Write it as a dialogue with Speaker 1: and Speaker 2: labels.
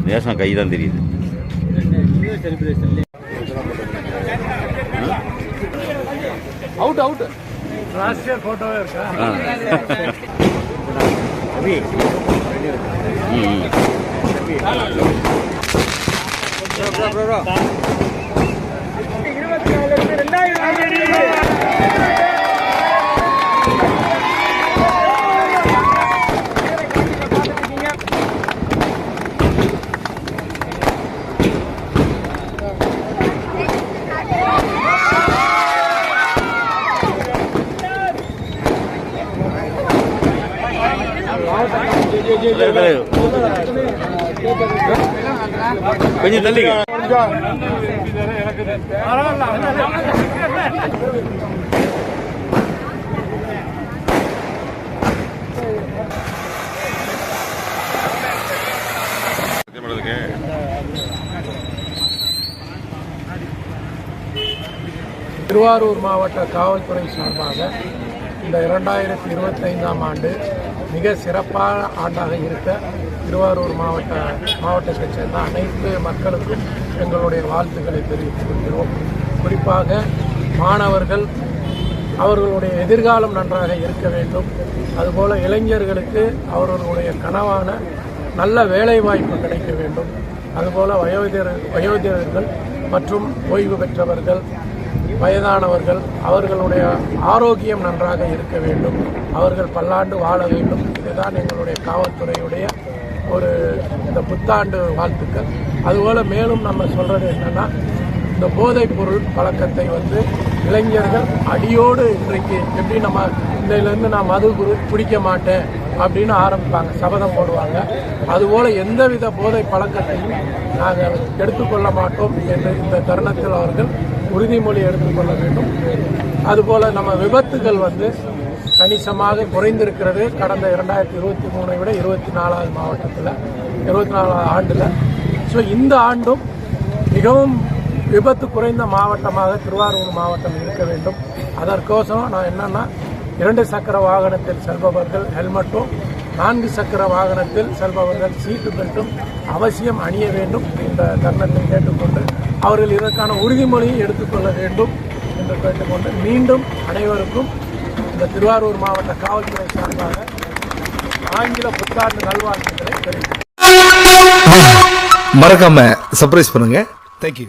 Speaker 1: தேசம் கை தான் தெரியுது.
Speaker 2: அவுட் அவுட் ராஷ்டிரிய போட்டோவே இருக்கா?
Speaker 1: கொஞ்சம் தள்ளிங்க.
Speaker 2: திருவாரூர் மாவட்ட காவல்துறை சார்பாக இந்த 2025ஆம் ஆண்டு மிக சிறப்பான ஆண்டாக இருக்க திருவாரூர் மாவட்டத்தைச் சேர்ந்த அனைத்து மக்களுக்கும் எங்களுடைய வாழ்த்துக்களை தெரிவித்துக் கொள்கிறோம். குறிப்பாக மாணவர்கள் அவர்களுடைய எதிர்காலம் நன்றாக இருக்க வேண்டும். அதுபோல இளைஞர்களுக்கு அவர்களுடைய கனவான நல்ல வேலைவாய்ப்பு கிடைக்க வேண்டும். அதுபோல வயோதிகர்கள் மற்றும் ஓய்வு பெற்றவர்கள், வயதானவர்கள் அவர்களுடைய ஆரோக்கியம் நன்றாக இருக்க வேண்டும். அவர்கள் பல்லாண்டு வாழ வேண்டும். இதுதான் எங்களுடைய காவல்துறையுடைய இந்த புத்தாண்டு வாழ்த்துக்கள். அதுபோல் மேலும் நம்ம சொல்கிறது என்னென்னா, இந்த போதைப் பொருள் பழக்கத்தை இளைஞர்கள் அடியோடு இன்றைக்கு எப்படி நம்ம இதிலேருந்து நான் மது குடிக்க மாட்டேன் அப்படின்னு ஆரம்பிப்பாங்க, சபதம் போடுவாங்க. அதுபோல் எந்தவித போதை பழக்கத்தையும் நாங்கள் எடுத்துக்கொள்ள மாட்டோம் என்று இந்த தருணத்தில் அவர்கள் உறுதிமொழி எடுத்துக்கொள்ள வேண்டும். அதுபோல் நம்ம விபத்துகள் கணிசமாக குறைந்திருக்கிறது. கடந்த 2023 விட 24வது மாவட்டத்தில் 24வது ஆண்டில். ஸோ இந்த ஆண்டும் மிகவும் விபத்து குறைந்த மாவட்டமாக திருவாரூர் மாவட்டம் இருக்க வேண்டும். அதற்கோசரம் நான் என்னென்னா, 2 சக்கர வாகனத்தில் செல்பவர்கள் ஹெல்மெட்டும், 4 சக்கர வாகனத்தில் செல்பவர்கள் சீட்டு பெல்ட்டும் அவசியம் அணிய வேண்டும். இந்த தருணத்தை கேட்டுக்கொண்டு அவர்கள் இதற்கான உறுதிமொழியை எடுத்துக்கொள்ள வேண்டும் என்று கேட்டுக்கொண்டு மீண்டும் அனைவருக்கும் இந்த திருவாரூர் மாவட்ட காவல்துறை சார்பாக ஆங்கில புத்தாண்டு நல்வாழ்த்துக்களை தெரிவிக்கிறேன்.
Speaker 3: மறக்காம சர்ப்ரைஸ் பண்ணுங்க. தேங்க்யூ.